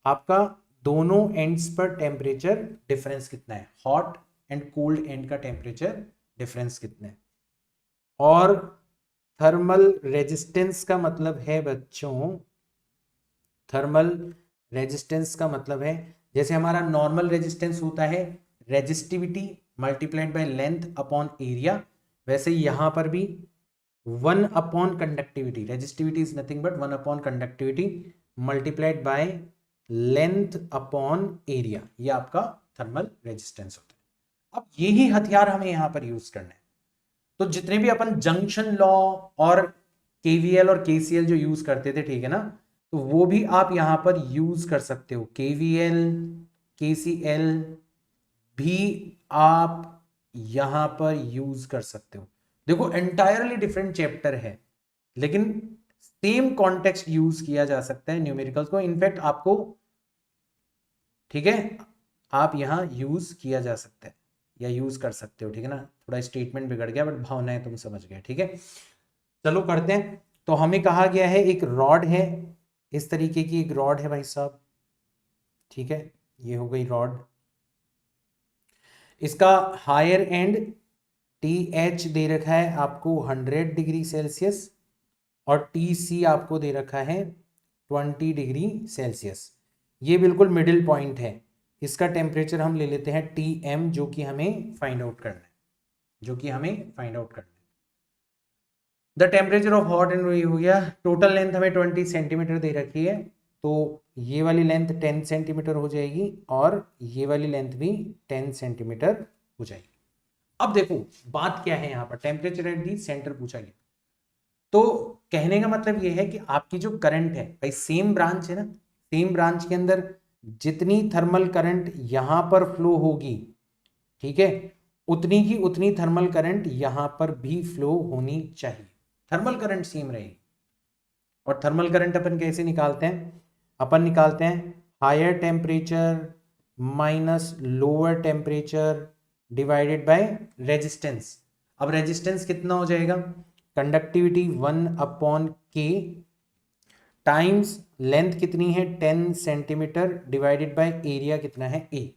आपका दोनों एंड्स पर टेम्परेचर डिफरेंस कितना है, हॉट एंड कोल्ड एंड का टेम्परेचर डिफरेंस कितना है। और थर्मल रेजिस्टेंस का मतलब है बच्चों, थर्मल रेजिस्टेंस का मतलब है जैसे हमारा नॉर्मल रेजिस्टेंस होता है resistivity multiplied by length upon area, वैसे यहां पर भी 1 upon conductivity, resistivity is nothing but 1 upon conductivity multiplied by length upon area, ये आपका थर्मल रेजिस्टेंस होता है। अब यही हथियार हमें यहां पर यूज करना है। तो जितने भी अपन जंक्शन लॉ और केवीएल और केसीएल जो यूज करते थे, ठीक है ना, तो वो भी आप यहां पर यूज कर सकते हो। केवीएल केसीएल भी आप यहां पर यूज कर सकते हो। देखो एंटायरली डिफरेंट चैप्टर है, लेकिन सेम कॉन्टेक्स्ट यूज किया जा सकता है न्यूमेरिकल्स को, इनफैक्ट आपको, ठीक है, आप यहां यूज किया जा सकता है या यूज कर सकते हो, ठीक है ना। थोड़ा स्टेटमेंट बिगड़ गया बट भावनाएं तुम समझ गए, ठीक है। चलो करते हैं। तो हमें कहा गया है एक रॉड है, इस तरीके की एक रॉड है भाई साहब, ठीक है, ये हो गई रॉड। इसका हायर एंड टी एच दे रखा है आपको 100 डिग्री सेल्सियस और टी सी आपको दे रखा है 20 डिग्री सेल्सियस। ये बिल्कुल मिडिल पॉइंट है। इसका टेम्परेचर हम ले लेते हैं टी एम, जो कि हमें फाइंड आउट करना है, जो कि हमें फाइंड आउट करना है। The temperature of hot and हो गया, टोटल लेंथ हमें 20 सेंटीमीटर दे रखी है, तो ये वाली लेंथ 10 सेंटीमीटर हो जाएगी और ये वाली लेंथ भी 10 सेंटीमीटर हो जाएगी। अब देखो बात क्या है, यहाँ पर टेम्परेचर एट दी सेंटर पूछा गया, तो कहने का मतलब ये है कि आपकी जो करंट है भाई, सेम ब्रांच है ना, सेम ब्रांच के अंदर जितनी थर्मल करंट यहां पर फ्लो होगी, ठीक है, उतनी की उतनी थर्मल करंट यहां पर भी फ्लो होनी चाहिए, थर्मल करंट सेम रहेगी। और थर्मल करंट अपन कैसे निकालते हैं, अपन निकालते हैं higher temperature minus lower temperature divided by resistance. अब रेजिस्टेंस कितना हो जाएगा, कंडक्टिविटी 1 अपॉन के टाइम्स लेंथ कितनी है 10 सेंटीमीटर डिवाइडेड बाय एरिया कितना है ए।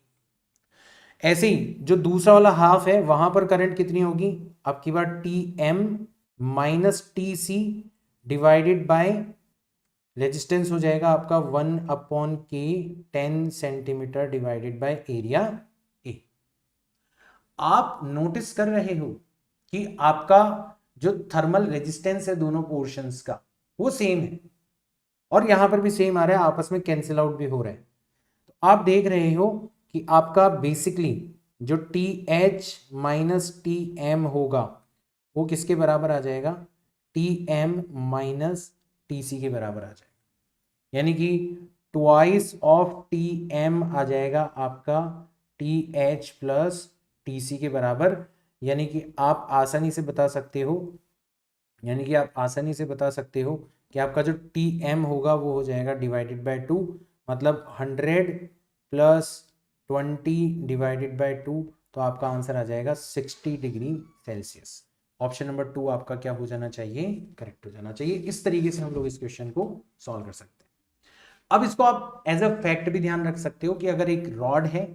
ऐसे ही जो दूसरा वाला हाफ है वहां पर करंट कितनी होगी, आपकी बार T M minus T C divided by resistance हो जाएगा आपका 1 अपॉन के 10 centimetre divided by area A. आप नोटिस कर रहे हो कि आपका जो थर्मल रेजिस्टेंस है दोनों पोर्शंस का वो सेम है, और यहां पर भी सेम आ रहा है, आपस में कैंसिल आउट भी हो रहा है। तो आप देख रहे हो कि आपका बेसिकली जो T H minus T M होगा वो किसके बराबर आ जाएगा, T M minus T C के बराबर आ जाएगा, यानी कि ट्वाइस ऑफ टी एम आ जाएगा आपका T H plus T C के बराबर। यानी कि आप आसानी से बता सकते हो, यानी कि आप आसानी से बता सकते हो कि आपका जो टी एम होगा वो हो जाएगा डिवाइडेड बाय 2, मतलब 100 प्लस 20 डिवाइडेड बाय 2, तो आपका आंसर आ जाएगा 60 डिग्री सेल्सियस। ऑप्शन नंबर 2 आपका क्या हो जाना चाहिए, करेक्ट हो जाना चाहिए। इस तरीके से हम लोग इस क्वेश्चन को सॉल्व कर सकते हैं। अब इसको आप एज अ फैक्ट भी ध्यान रख सकते हो कि अगर एक रॉड है,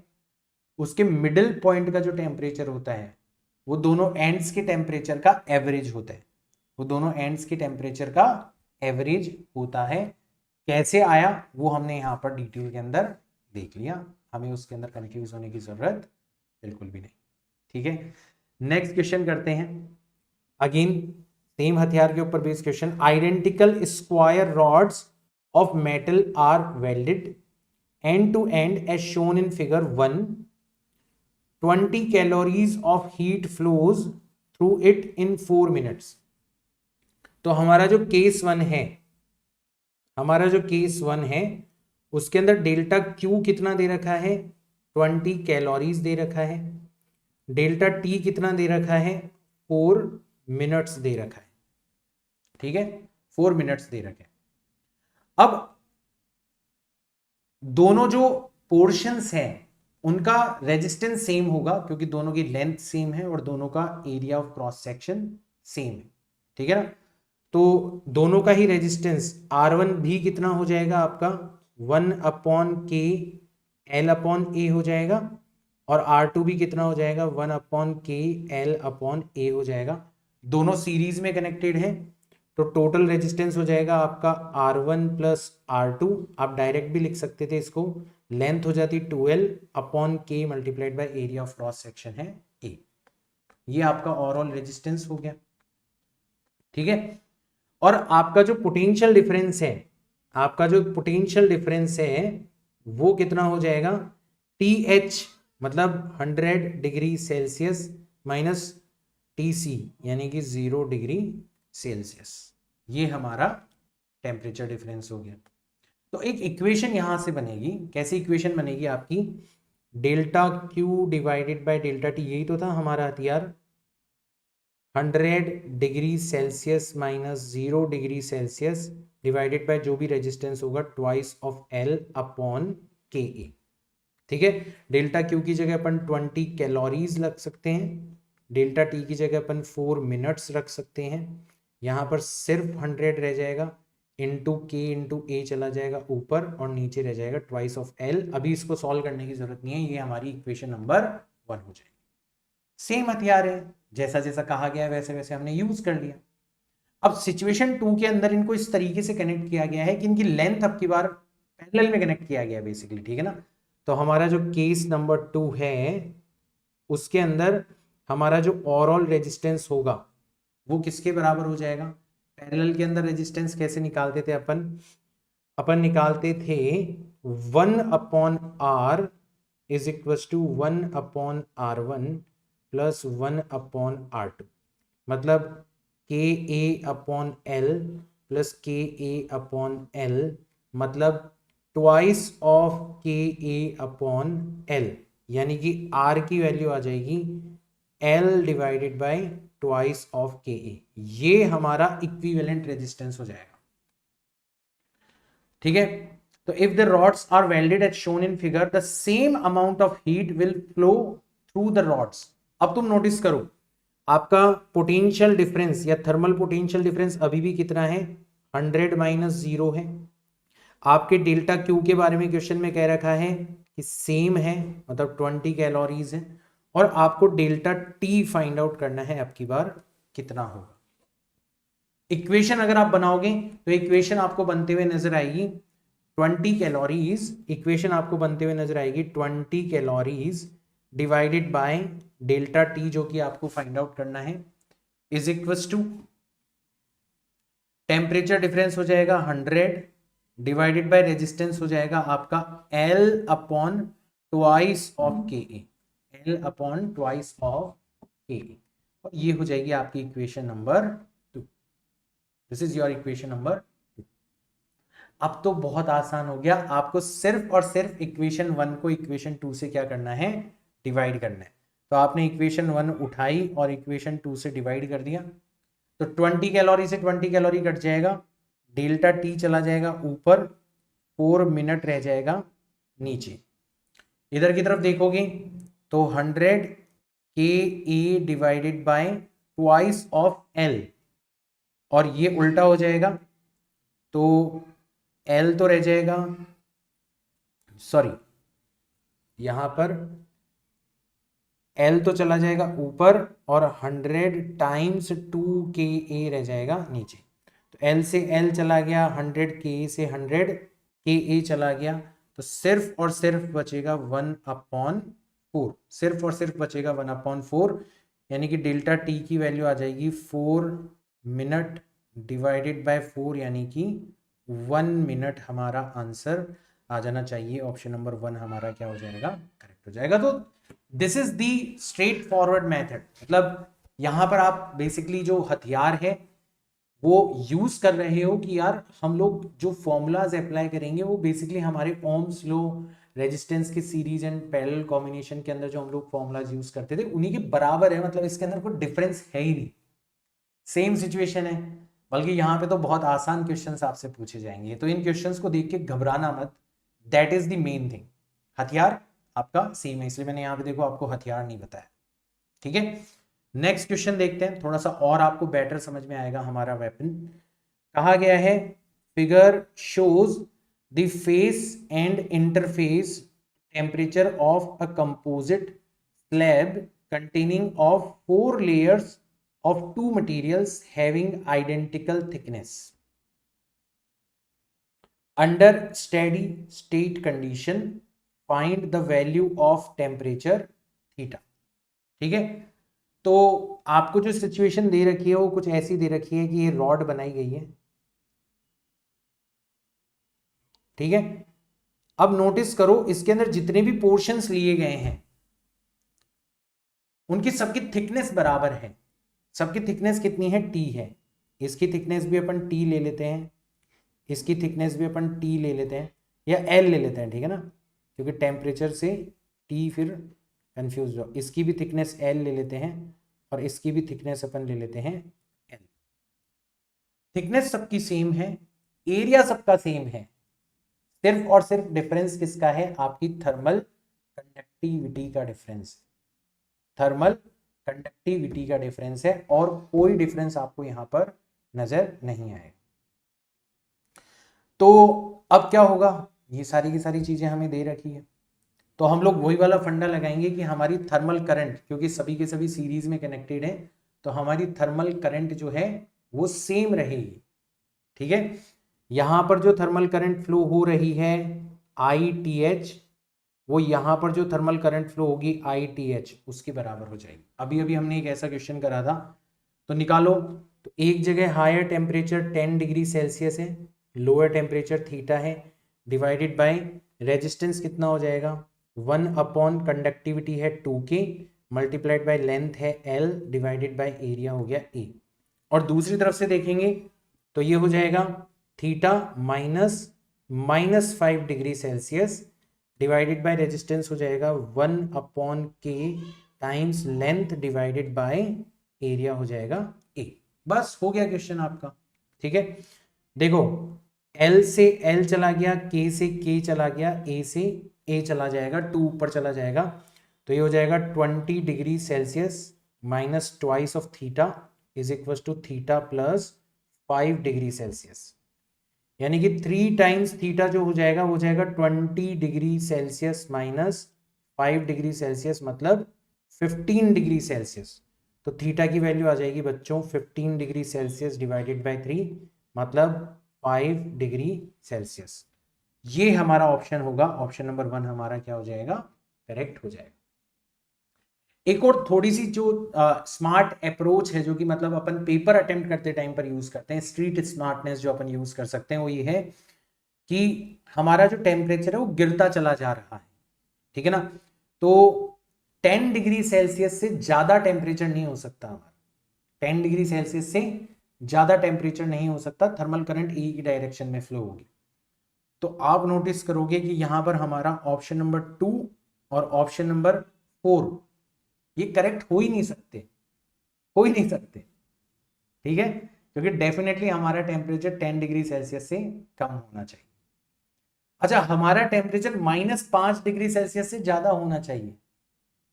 उसके मिडिल पॉइंट का जो टेम्परेचर होता है वो दोनों एंड्स के टेम्परेचर का एवरेज होता है, वो दोनों एंड्स के टेम्परेचर का एवरेज होता है। कैसे आया वो हमने यहां पर डिटेल के अंदर देख लिया, हमें उसके अंदर कंफ्यूज होने की जरूरत बिल्कुल भी नहीं, ठीक है। नेक्स्ट क्वेश्चन करते हैं, अगेन सेम हथियार के ऊपर based question. Identical square rods of metal are welded end to end as shown in figure 1. 20 calories of heat flows through it in 4 minutes. तो हमारा जो केस 1 है, हमारा जो केस 1 है उसके अंदर डेल्टा क्यू कितना दे रखा है, 20 कैलोरीज दे रखा है। डेल्टा टी कितना दे रखा है, 4 मिनट्स दे रखा है। ठीक है, 4 मिनट्स दे रखे हैं। अब दोनों जो पोर्शंस हैं उनका रेजिस्टेंस सेम होगा क्योंकि दोनों की लेंथ सेम है और दोनों का area of cross section same है। ठीक है ना, तो दोनों का ही रेजिस्टेंस R1 भी कितना हो जाएगा आपका 1/K L/A हो जाएगा और R2 भी कितना हो जाएगा 1/K L/A हो जाएगा। दोनों सीरीज में कनेक्टेड है तो टोटल रेजिस्टेंस हो जाएगा आपका R1 प्लस R2। आप डायरेक्ट भी लिख सकते थे इसको, लेंथ हो जाती 12/K multiplied by area of cross section है A। ये आपका ओवरऑल रेजिस्टेंस हो गया। ठीक है, और आपका जो पोटेंशियल डिफरेंस है, आपका जो पोटेंशियल डिफरेंस है वो कितना हो जाएगा, TH मतलब 100 डिग्री सेल्सियस माइनस TC यानी कि 0 डिग्री सेल्सियस। ये हमारा टेम्परेचर डिफरेंस हो गया। तो एक इक्वेशन यहां से बनेगी, कैसी इक्वेशन बनेगी आपकी, delta Q divided by delta T, यही तो था हमारा हथियार, 100 degree Celsius minus 0 degree Celsius divided by जो भी रेजिस्टेंस होगा ट्वाइस ऑफ L/KA। ठीक है, डेल्टा क्यू की जगह अपन 20 कैलोरीज रख सकते हैं, डेल्टा टी की जगह अपन 4 मिनट्स रख सकते हैं। यहाँ पर सिर्फ 100 रह जाएगा, इंटू के इंटू ए चला जाएगा ऊपर और नीचे रह जाएगा ट्वाइस ऑफ L। अभी इसको सॉल्व करने की जरूरत नहीं है, ये हमारी इक्वेशन नंबर 1 हो जाएगी। सेम हथियार है, जैसा जैसा कहा गया है वैसे वैसे हमने यूज कर लिया। अब सिचुएशन 2 के अंदर इनको इस तरीके से कनेक्ट किया गया है कि इनकी लेंथ अब की बार पैरेलल में कनेक्ट किया गया है बेसिकली। ठीक है ना, तो हमारा जो केस नंबर 2 है उसके अंदर हमारा जो ओवरऑल रेजिस्टेंस होगा वो किसके बराबर हो जाएगा। पैरेलल के अंदर रेजिस्टेंस कैसे निकालते थे अपन निकालते थे 1/R is equal to 1/R1 plus 1/R2, मतलब KA/L प्लस KA/L मतलब ट्वाइस ऑफ KA/L, यानी कि R की वैल्यू आ जाएगी L divided by twice of KA। ये हमारा इक्विवेलेंट रेजिस्टेंस हो जाएगा। ठीक है, तो if the rods are welded as shown in figure the same amount of heat will flow through the rods. अब तुम नोटिस करो आपका पोटेंशियल डिफरेंस या थर्मल पोटेंशियल डिफरेंस अभी भी कितना है, 100 माइनस 0 है। आपके डेल्टा क्यू के बारे में क्वेश्चन में कह रखा है कि सेम है, मतलब 20 कैलोरीज है, और आपको डेल्टा टी फाइंड आउट करना है अब की बार कितना होगा। इक्वेशन अगर आप बनाओगे तो इक्वेशन आपको बनते हुए नजर आएगी 20 कैलोरीज, इक्वेशन आपको बनते हुए नजर आएगी 20 calories divided by delta T जो कि आपको फाइंड आउट करना है is equals to temperature difference हो जाएगा 100 डिवाइडेड बाय रेजिस्टेंस हो जाएगा आपका L/ट्वाइस ऑफ KA, L/ट्वाइस ऑफ KA, और ये हो जाएगी आपकी equation number 2। This is your equation number 2। अब तो बहुत आसान हो गया, आपको सिर्फ और सिर्फ इक्वेशन 1 को इक्वेशन 2 से क्या करना है, डिवाइड करना है। तो आपने इक्वेशन 1 उठाई और इक्वेशन 2 से डिवाइड कर दिया, तो 20 कैलोरी से 20 कैलोरी कट जाएगा, डेल्टा टी चला जाएगा ऊपर, 4 मिनट रह जाएगा नीचे। इधर की तरफ देखोगे तो 100 KA divided by twice of L, और ये उल्टा हो जाएगा तो L तो रह जाएगा, सॉरी यहां पर L तो चला जाएगा ऊपर और 100 टाइम्स 2KA रह जाएगा नीचे। तो L से L चला गया, 100 KA से 100 KA चला गया, तो सिर्फ और सिर्फ बचेगा 1/4, सिर्फ और सिर्फ बचेगा 1/4, यानी कि डेल्टा टी की वैल्यू आ जाएगी 4 मिनट डिवाइडेड बाय 4, यानी कि 1 मिनट हमारा आंसर आ जाना चाहिए। ऑप्शन नंबर 1 हमारा क्या हो जाएगा, करेक्ट हो जाएगा। तो this is the straight forward method, मतलब यहां पर आप बेसिकली जो हथियार है वो यूज कर रहे हो कि यार हम लोग जो फॉर्मूलाज अप्लाई करेंगे वो बेसिकली हमारे ओम्स लॉ, रेजिस्टेंस के सीरीज एंड पैरेलल कॉम्बिनेशन के अंदर जो हम लोग फॉर्मूलाज यूज करते थे उन्हीं के बराबर है, मतलब इसके अंदर कोई डिफरेंस है ही नहीं, सेम सिचुएशन है। बल्कि यहाँ पे तो बहुत आसान क्वेश्चंस आपसे पूछे जाएंगे, तो इन क्वेश्चंस को देख के घबराना मत, that is the main thing. हथियार आपका सेम है, इसलिए मैंने यहाँ पे देखो आपको हथियार नहीं बताया, ठीक है। नेक्स्ट क्वेश्चन देखते हैं, थोड़ा सा और आपको बेटर समझ में आएगा हमारा वेपन। कहा गया है figure shows the face and interface temperature of a composite slab containing of 4 layers of 2 materials having identical thickness under steady state condition, find the value of temperature theta। ठीक है, तो आपको जो सिचुएशन दे रखी है वो कुछ ऐसी दे रखी है कि ये रॉड बनाई गई है, ठीक है। अब नोटिस करो इसके अंदर जितने भी पोर्शंस लिए गए हैं उनकी सबकी थिकनेस बराबर है। सबकी थिकनेस कितनी है, टी है। इसकी थिकनेस भी अपन टी ले लेते हैं, इसकी थिकनेस भी अपन टी ले लेते हैं या एल ले लेते हैं, ठीक है ना, क्योंकि टेम्परेचर से टी फिर कंफ्यूज हो। इसकी भी थिकनेस एल ले लेते हैं और इसकी भी थिकनेस अपन ले लेते हैं एल। थिकनेस सबकी सेम है, एरिया सबका सेम है, सिर्फ और सिर्फ डिफरेंस किसका है, आपकी थर्मल कंडक्टिविटी का डिफरेंस, थर्मल कंडक्टिविटी का डिफरेंस है, और कोई डिफरेंस आपको यहां पर नजर नहीं आएगा। तो अब क्या होगा, ये सारी की सारी चीजें हमें दे रखी है, तो हम लोग वही वाला फंडा लगाएंगे कि हमारी थर्मल करंट, क्योंकि सभी के सभी सीरीज में कनेक्टेड है, तो हमारी थर्मल करंट जो है वो सेम रहेगी, ठीक है। यहां पर जो थर्मल करंट फ्लो हो रही है ITH, वो यहां पर जो थर्मल करंट फ्लो होगी ITH उसके बराबर हो जाएगी। अभी अभी हमने एक ऐसा क्वेश्चन करा था, तो निकालो। तो एक जगह हायर टेम्परेचर 10 डिग्री सेल्सियस है, लोअर टेम्परेचर थीटा है, डिवाइडेड बाय रेजिस्टेंस कितना हो जाएगा, 1 अपॉन कंडक्टिविटी है 2K मल्टीप्लाइड बाय लेंथ है L डिवाइडेड बाय एरिया हो गया A। और दूसरी तरफ से देखेंगे तो ये हो जाएगा theta -5 degree Celsius divided by resistance हो जाएगा 1 upon K times length divided by area हो जाएगा A। बस हो गया क्वेश्चन आपका, ठीक है। देखो L से L चला गया, K से K चला गया, A से A चला जाएगा, 2 ऊपर चला जाएगा, तो ये हो जाएगा 20 degree Celsius minus twice of theta is equal to theta plus 5 degree Celsius, यानी कि 3 टाइम्स थीटा जो हो जाएगा वो जाएगा 20 degree Celsius minus 5 degree Celsius, मतलब 15 डिग्री सेल्सियस। तो थीटा की वैल्यू आ जाएगी बच्चों 15 डिग्री सेल्सियस डिवाइडेड बाय 3, मतलब 5 डिग्री सेल्सियस। ये हमारा ऑप्शन होगा, ऑप्शन नंबर 1 हमारा क्या हो जाएगा, करेक्ट हो जाएगा। एक और थोड़ी सी जो स्मार्ट अप्रोच है, जो कि मतलब अपन पेपर अटेम्प्ट करते टाइम पर यूज करते हैं, स्ट्रीट स्मार्टनेस जो अपन यूज कर सकते हैं, वो ये है कि हमारा जो टेम्परेचर है वो गिरता चला जा रहा है, ठीक है ना। तो 10 डिग्री सेल्सियस से ज्यादा टेम्परेचर नहीं हो सकता हमारा, 10 डिग्री सेल्सियस से ज्यादा टेम्परेचर नहीं हो सकता, थर्मल करंट E की डायरेक्शन में फ्लो होगी। तो आप नोटिस करोगे कि यहां पर हमारा ऑप्शन नंबर 2 और ऑप्शन नंबर 4 ये करेक्ट हो ही नहीं सकते, हो ही नहीं सकते, ठीक है, क्योंकि डेफिनेटली हमारा टेम्परेचर 10 डिग्री सेल्सियस से कम होना चाहिए। अच्छा, हमारा टेम्परेचर -5 डिग्री सेल्सियस से ज्यादा होना चाहिए,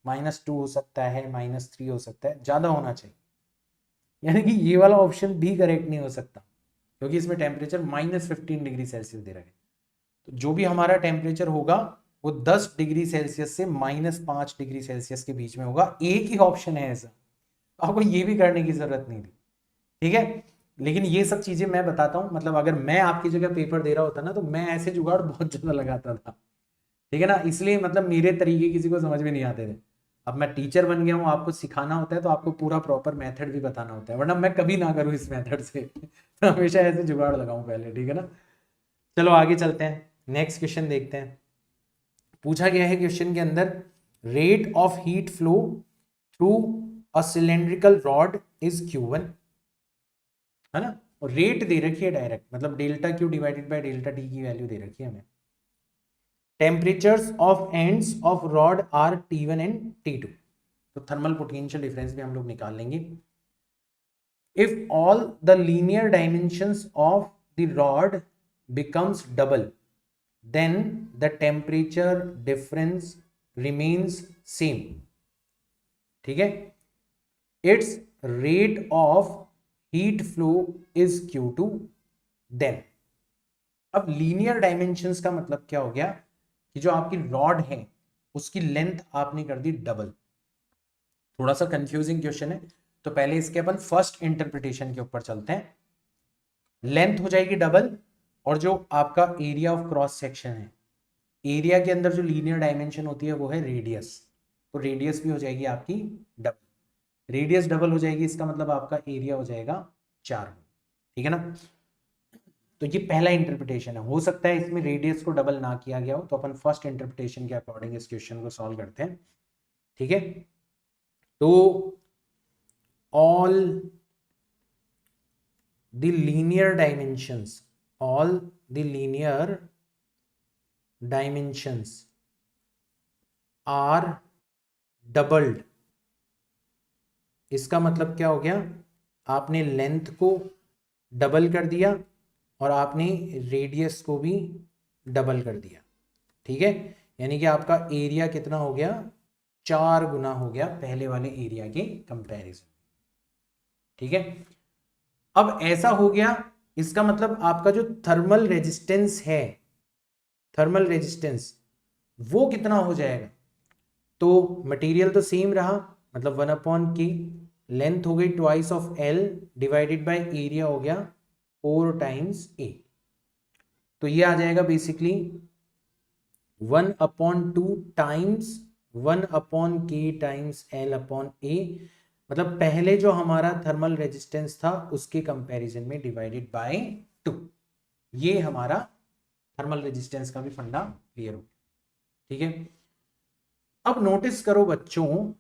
-2 हो सकता है, -3 हो सकता है, ज्यादा होना चाहिए, यानी कि ये वाला ऑप्शन भी करेक्ट नहीं हो सकता, क्योंकि इसमें टेम्परेचर -15 डिग्री सेल्सियस दे रहा है। तो जो भी हमारा टेम्परेचर होगा वो 10 डिग्री सेल्सियस से -5 डिग्री सेल्सियस के बीच में होगा। एक ही ऑप्शन है ऐसा, आपको ये भी करने की जरूरत नहीं थी, ठीक है। लेकिन ये सब चीजें मैं बताता हूँ, मतलब अगर मैं आपकी जगह पेपर दे रहा होता ना तो मैं ऐसे जुगाड़ बहुत ज्यादा लगाता था, ठीक है ना, इसलिए मतलब मेरे तरीके किसी को समझ में नहीं आते थे। अब मैं टीचर बन गया हूँ, आपको सिखाना होता है तो आपको पूरा प्रॉपर मेथड भी बताना होता है, वरना मैं कभी ना करूँ इस मेथड से तो हमेशा ऐसे जुगाड़ लगाऊं पहले, ठीक है ना। चलो आगे चलते हैं, नेक्स्ट क्वेश्चन देखते हैं। पूछा गया है क्वेश्चन के अंदर, rate of heat flow through a cylindrical rod is Q1, है ना, और रेट दे रखी है डायरेक्ट, मतलब delta Q divided by delta T की वैल्यू दे रखी है हमें। Temperatures of ends of rod are T1 and T2, तो थर्मल पोटेंशियल डिफरेंस भी हम लोग निकाल लेंगे। If all the linear dimensions of the rod becomes double, then the temperature difference remains same, ठीक है। its rate of heat flow is Q2, then अब linear dimensions का मतलब क्या हो गया कि जो आपकी रॉड है उसकी लेंथ आपने कर दी डबल। थोड़ा सा कंफ्यूजिंग क्वेश्चन है, तो पहले इसके अपन फर्स्ट इंटरप्रिटेशन के ऊपर चलते हैं। लेंथ हो जाएगी डबल, और जो आपका एरिया ऑफ क्रॉस सेक्शन है, एरिया के अंदर जो लीनियर डायमेंशन होती है वो है रेडियस, तो रेडियस भी हो जाएगी आपकी डबल। रेडियस डबल हो जाएगी, इसका मतलब आपका एरिया हो जाएगा 4, ठीक है ना। तो ये पहला इंटरप्रिटेशन है। हो सकता है इसमें रेडियस को डबल ना किया गया हो, तो अपन फर्स्ट इंटरप्रिटेशन के अकॉर्डिंग इस क्वेश्चन को सॉल्व करते हैं, ठीक है। तो all the linear dimensions, all the linear dimensions are doubled, इसका मतलब क्या हो गया, आपने लेंथ को डबल कर दिया और आपने रेडियस को भी डबल कर दिया, ठीक है। यानी कि आपका एरिया कितना हो गया, 4 गुना हो गया पहले वाले एरिया के कंपैरिजन, ठीक है। अब ऐसा हो गया, इसका मतलब आपका जो थर्मल रेजिस्टेंस है, थर्मल रेजिस्टेंस वो कितना हो जाएगा। तो मटेरियल तो सेम रहा, मतलब 1/k, लेंथ हो गई twice of L divided by area हो गया 4 टाइम्स A, तो ये आ जाएगा basically 1/2 times 1/k times L/A, मतलब पहले जो हमारा थर्मल रेजिस्टेंस था उसके कंपैरिजन में डिवाइडेड बाय 2। ये हमारा थर्मल रेजिस्टेंस का भी फंडा क्लियर हो गया, ठीक है। अब नोटिस करो बच्चों,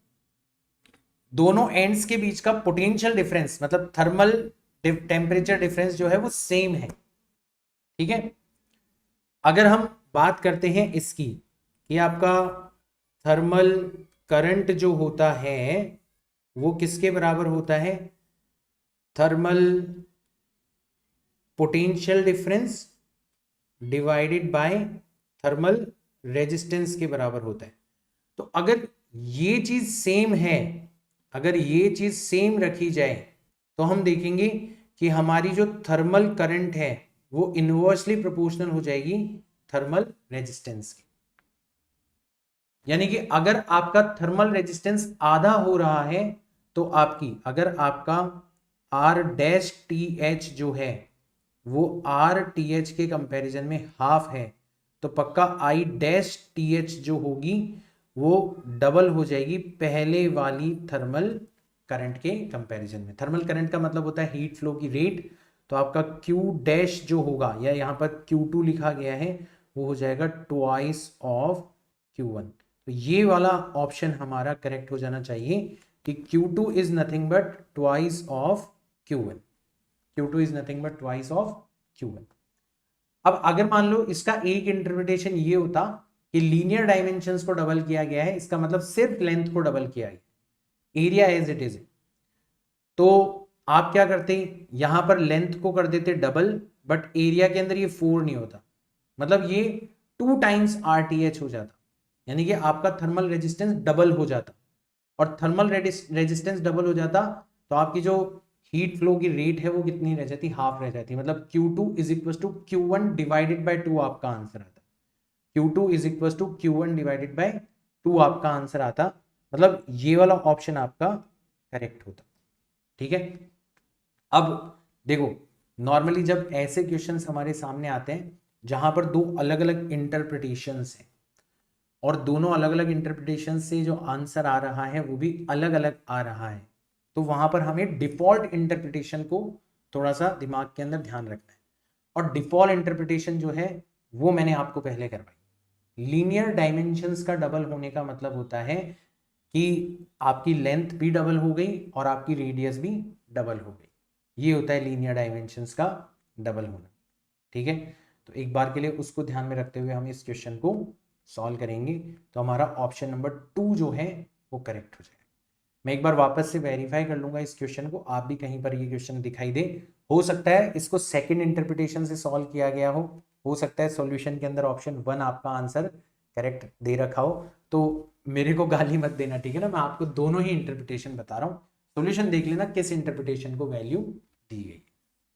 दोनों एंड्स के बीच का पोटेंशियल डिफरेंस, मतलब थर्मल टेम्परेचर डिफरेंस जो है वो सेम है, ठीक है। अगर हम बात करते हैं इसकी कि आपका थर्मल करंट जो होता है वो किसके बराबर होता है, thermal potential difference divided by thermal resistance के बराबर होता है। तो अगर ये चीज सेम है, अगर ये चीज सेम रखी जाए, तो हम देखेंगे कि हमारी जो थर्मल करंट है वो इनवर्सली प्रोपोर्शनल हो जाएगी थर्मल रेजिस्टेंस की। यानी कि अगर आपका थर्मल रेजिस्टेंस आधा हो रहा है, तो आपकी, अगर आपका R' जो है वो RTH के कंपैरिजन में हाफ है, तो पक्का I' जो होगी वो डबल हो जाएगी पहले वाली थर्मल करंट के कंपैरिजन में। थर्मल करंट का मतलब होता है हीट फ्लो की रेट, तो आपका Q' जो होगा, या यहाँ पर Q2 लिखा गया है, वो हो जाएगा ट्वाइस ऑफ Q1। तो ये वाला ऑप्शन हमारा करेक्ट हो जाना चाहिए कि Q2 is nothing but twice of Q1। Q2 is nothing but twice of Q1। अब अगर मान लो इसका एक इंटरप्रिटेशन ये होता कि लीनियर डायमेंशंस को डबल किया गया है, इसका मतलब सिर्फ लेंथ को डबल किया गया, एरिया एज इट इज, तो आप क्या करते, यहां पर लेंथ को कर देते डबल, बट एरिया के अंदर ये 4 नहीं होता, मतलब ये 2 टाइम्स RTH हो जाता, यानी कि आपका थर्मल रेजिस्टेंस डबल हो जाता। और थर्मल रेजिस्टेंस डबल हो जाता तो आपकी जो हीट फ्लो की रेट है वो कितनी रह जाती, हाफ रह जाती, मतलब Q2 is equal to Q1 divided by 2 आपका आंसर आता। Q2 is equal to Q1 divided by 2 आपका आंसर आता, मतलब ये वाला ऑप्शन आपका करेक्ट होता, ठीक है। अब देखो, नॉर्मली जब ऐसे क्वेश्चंस हमारे सामने आते हैं जहां पर दो अलग अलग इंटरप्रिटेशंस हैं, और दोनों अलग अलग इंटरप्रिटेशन से जो आंसर आ रहा है वो भी अलग अलग आ रहा है, तो वहां पर हमें डिफॉल्ट इंटरप्रिटेशन को थोड़ा सा दिमाग के अंदर ध्यान रखना है। और डिफॉल्ट इंटरप्रिटेशन जो है वो मैंने आपको पहले करवाई। लीनियर डायमेंशंस का डबल होने का मतलब होता है कि आपकी लेंथ भी डबल हो गई और आपकी रेडियस भी डबल हो गई, ये होता है लीनियर डायमेंशंस का डबल होना। ठीक है, तो एक बार के लिए उसको ध्यान में रखते हुए हम इस क्वेश्चन को सॉल्व करेंगे, तो हमारा ऑप्शन नंबर 2 जो है वो करेक्ट हो जाएगा। मैं एक बार वापस से वेरीफाई कर लूंगा इस क्वेश्चन को, आप भी कहीं पर ये क्वेश्चन दिखाई दे, हो सकता है इसको सेकंड इंटरप्रिटेशन से सॉल्व किया गया हो सकता है सॉल्यूशन के अंदर ऑप्शन 1 आपका आंसर करेक्ट दे रखा हो, तो मेरे को गाली मत देना, ठीक है ना। मैं आपको दोनों ही इंटरप्रिटेशन बता रहा हूँ, सॉल्यूशन देख लेना किस इंटरप्रिटेशन को वैल्यू दी गई।